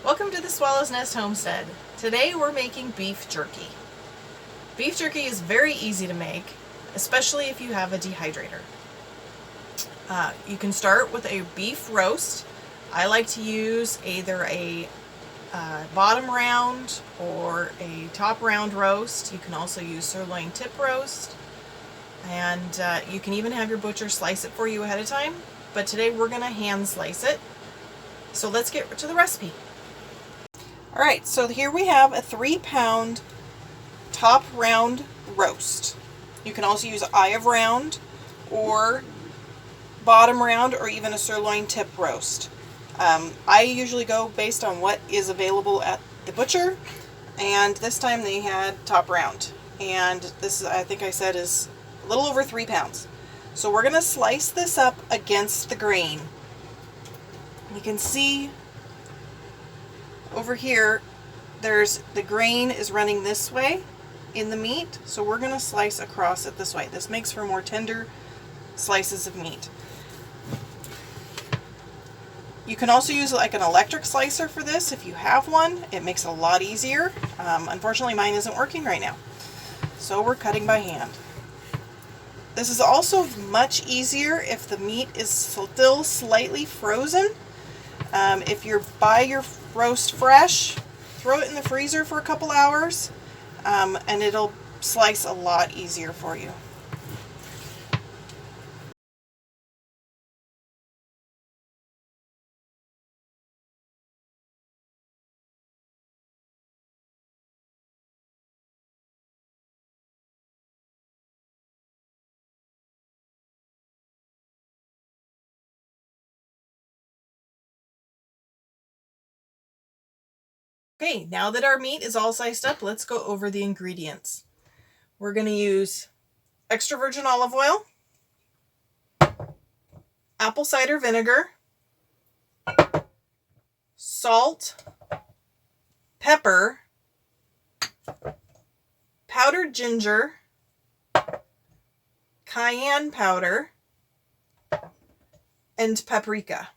Welcome to the Swallow's Nest Homestead. Today we're making beef jerky. Beef jerky is very easy to make, especially if you have a dehydrator. You can start with a beef roast. I like to use either a bottom round or a top round roast. You can also use sirloin tip roast, and you can even have your butcher slice it for you ahead of time, but today we're going to hand slice it. So let's get to the recipe. Alright, so here we have a 3-pound top round roast. You can also use eye of round or bottom round or even a sirloin tip roast. I usually go based on what is available at the butcher, and this time they had top round. And this, I think I said, is a little over 3 pounds. So we're going to slice this up against the grain. You can see over here, the grain is running this way in the meat, so we're going to slice across it this way. This makes for more tender slices of meat. You can also use like an electric slicer for this if you have one. It makes it a lot easier. Unfortunately, mine isn't working right now, so we're cutting by hand. This is also much easier if the meat is still slightly frozen. If you buy your roast fresh, throw it in the freezer for a couple hours, and it'll slice a lot easier for you. Okay, now that our meat is all sliced up, let's go over the ingredients. We're going to use extra virgin olive oil, apple cider vinegar, salt, pepper, powdered ginger, cayenne powder, and paprika.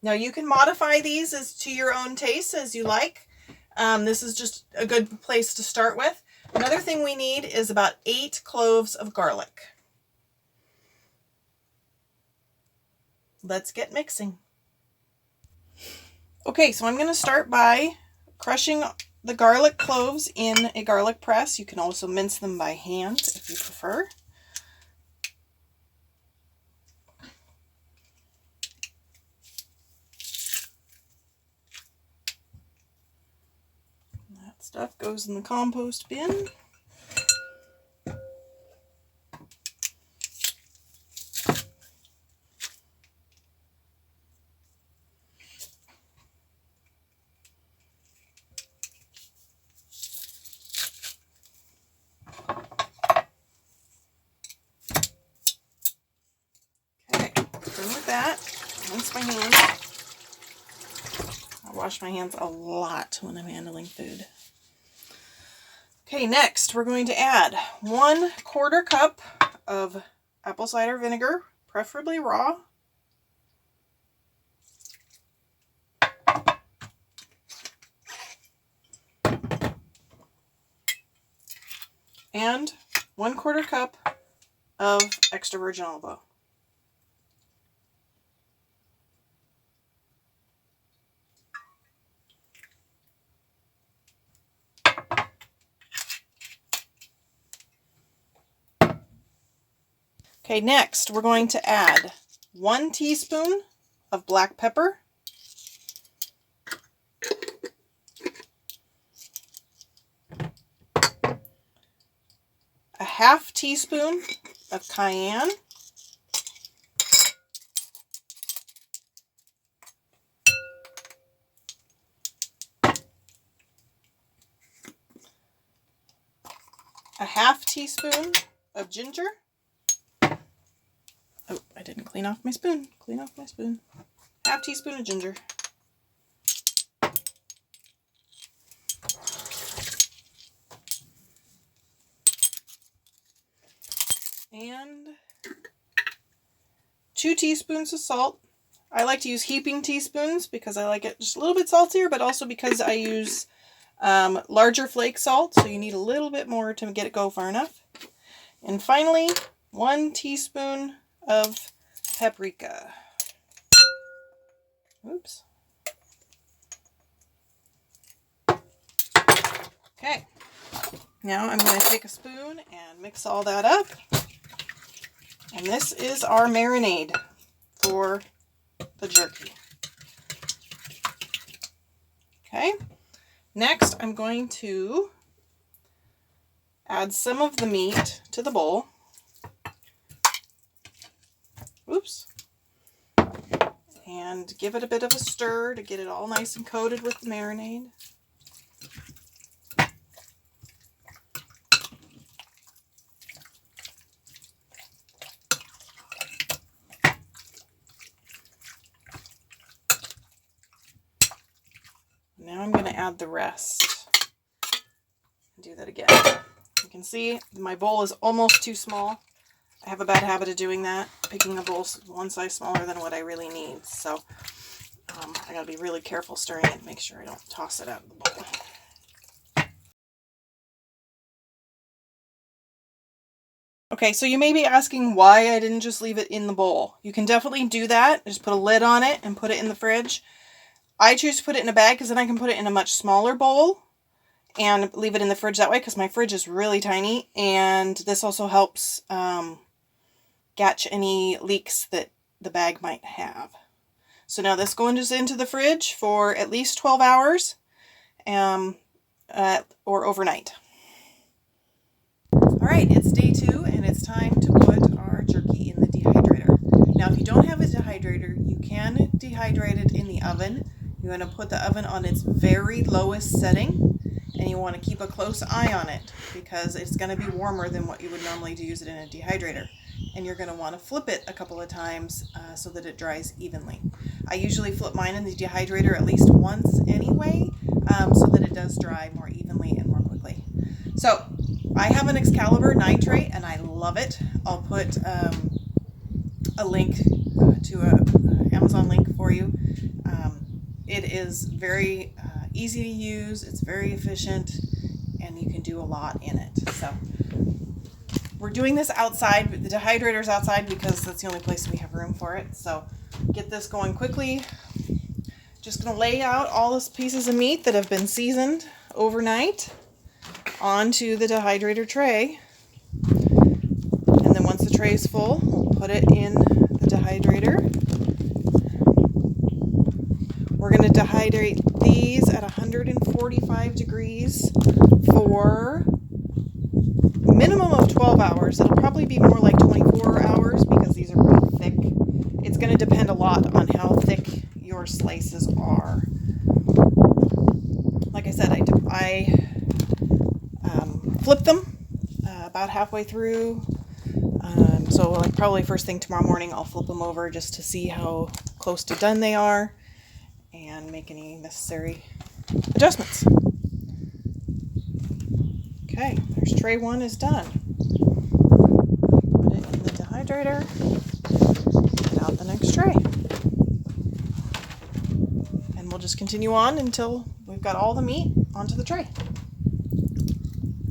Now you can modify these as to your own taste as you like. This is just a good place to start with. Another thing we need is about 8 cloves of garlic. Let's get mixing. Okay, so I'm going to start by crushing the garlic cloves in a garlic press. You can also mince them by hand if you prefer. That stuff goes in the compost bin. Okay, done with that. Rinse my hands. I wash my hands a lot when I'm handling food. Okay, next we're going to add 1/4 cup of apple cider vinegar, preferably raw. And 1/4 cup of extra virgin olive oil. Okay, next we're going to add 1 teaspoon of black pepper, a 1/2 teaspoon of cayenne, a 1/2 teaspoon of ginger. Oh, I didn't clean off my spoon. Clean off my spoon. 1/2 teaspoon of ginger. And 2 teaspoons of salt. I like to use heaping teaspoons because I like it just a little bit saltier, but also because I use larger flake salt, so you need a little bit more to get it go far enough. And finally, 1 teaspoon of paprika. Oops. Okay. Now I'm going to take a spoon and mix all that up. And this is our marinade for the jerky. Okay. Next, I'm going to add some of the meat to the bowl. Oops. And give it a bit of a stir to get it all nice and coated with the marinade. Now I'm going to add the rest. Do that again. You can see my bowl is almost too small. I have a bad habit of doing that, picking a bowl one size smaller than what I really need. So I gotta be really careful stirring it, make sure I don't toss it out of the bowl. Okay, so you may be asking why I didn't just leave it in the bowl. You can definitely do that. Just put a lid on it and put it in the fridge. I choose to put it in a bag because then I can put it in a much smaller bowl and leave it in the fridge that way because my fridge is really tiny, and this also helps catch any leaks that the bag might have. So now this goes into the fridge for at least 12 hours or overnight. Alright, it's day 2 and it's time to put our jerky in the dehydrator. Now if you don't have a dehydrator, you can dehydrate it in the oven. You want to put the oven on its very lowest setting, and you want to keep a close eye on it because it's going to be warmer than what you would normally use it in a dehydrator. And you're going to want to flip it a couple of times so that it dries evenly. I usually flip mine in the dehydrator at least once anyway, so that it does dry more evenly and more quickly. So I have an Excalibur nitrate and I love it. I'll put a link to an Amazon link for you. It is very easy to use, it's very efficient, and you can do a lot in it. So we're doing this outside, the dehydrator's outside because that's the only place we have room for it. So get this going quickly. Just going to lay out all those pieces of meat that have been seasoned overnight onto the dehydrator tray. And then once the tray is full, we'll put it in the dehydrator. We're going to dehydrate these at 145 degrees for a minimum of 12 hours. It'll probably be more like 24 hours because these are pretty thick. It's going to depend a lot on how thick your slices are. Like I said, I flip them about halfway through. So like probably first thing tomorrow morning, I'll flip them over just to see how close to done they are and make any necessary adjustments. Okay, there's tray 1 is done. Put it in the dehydrator, get out the next tray. And we'll just continue on until we've got all the meat onto the tray.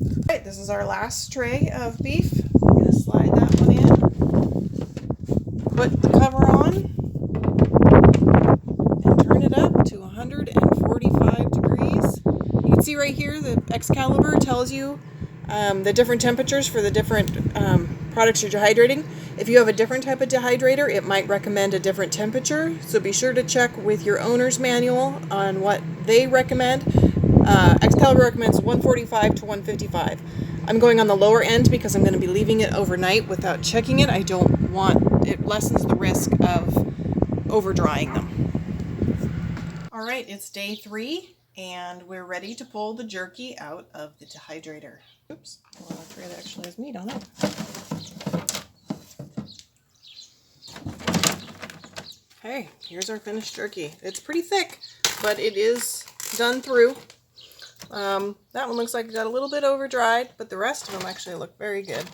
All right, this is our last tray of beef. I'm going to slide that one in, put the cover on, turn it up to 145 degrees. You can see right here the Excalibur tells you the different temperatures for the different products you're dehydrating. If you have a different type of dehydrator, it might recommend a different temperature, so be sure to check with your owner's manual on what they recommend. Excalibur recommends 145 to 155. I'm going on the lower end because I'm going to be leaving it overnight without checking it. I don't want, it lessens the risk of over drying them. All right, it's day 3 and we're ready to pull the jerky out of the dehydrator. Oops, I want a tray that actually has meat on it. Okay, here's our finished jerky. It's pretty thick, but it is done through. That one looks like it got a little bit over dried, but the rest of them actually look very good.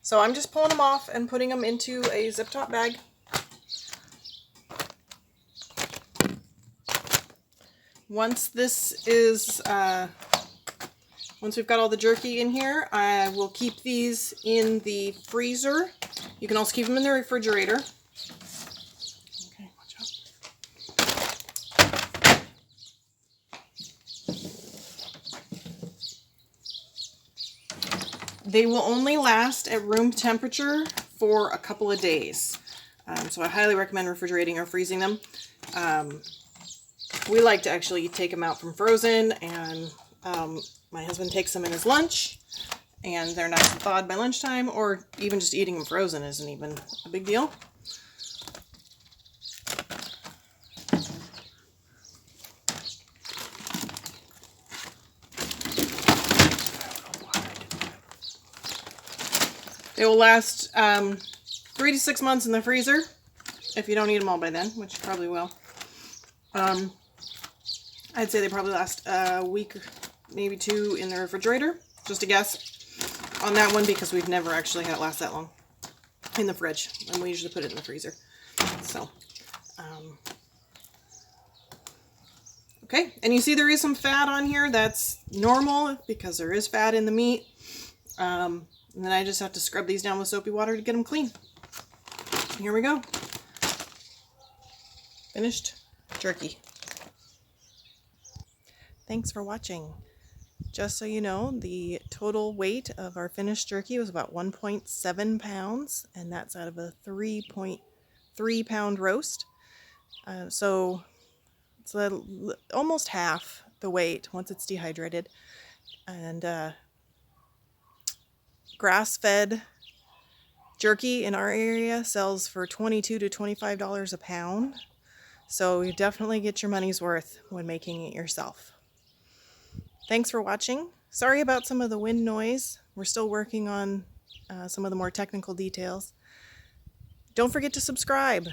So I'm just pulling them off and putting them into a zip top bag. Once this is, once we've got all the jerky in here, I will keep these in the freezer. You can also keep them in the refrigerator. Okay, watch out. They will only last at room temperature for a couple of days. So I highly recommend refrigerating or freezing them. We like to actually take them out from frozen, and my husband takes them in his lunch, and they're nice and thawed by lunchtime, or even just eating them frozen isn't even a big deal. They will last 3 to 6 months in the freezer if you don't eat them all by then, which you probably will. I'd say they probably last a week, maybe 2 in the refrigerator. Just a guess on that one, because we've never actually had it last that long in the fridge, and we usually put it in the freezer. So, okay, and you see there is some fat on here. That's normal because there is fat in the meat. And then I just have to scrub these down with soapy water to get them clean. Here we go. Finished jerky. Thanks for watching. Just so you know, the total weight of our finished jerky was about 1.7 pounds, and that's out of a 3.3 pound roast. So it's almost half the weight once it's dehydrated. And grass-fed jerky in our area sells for $22 to $25 a pound. So you definitely get your money's worth when making it yourself. Thanks for watching. Sorry about some of the wind noise. We're still working on some of the more technical details. Don't forget to subscribe.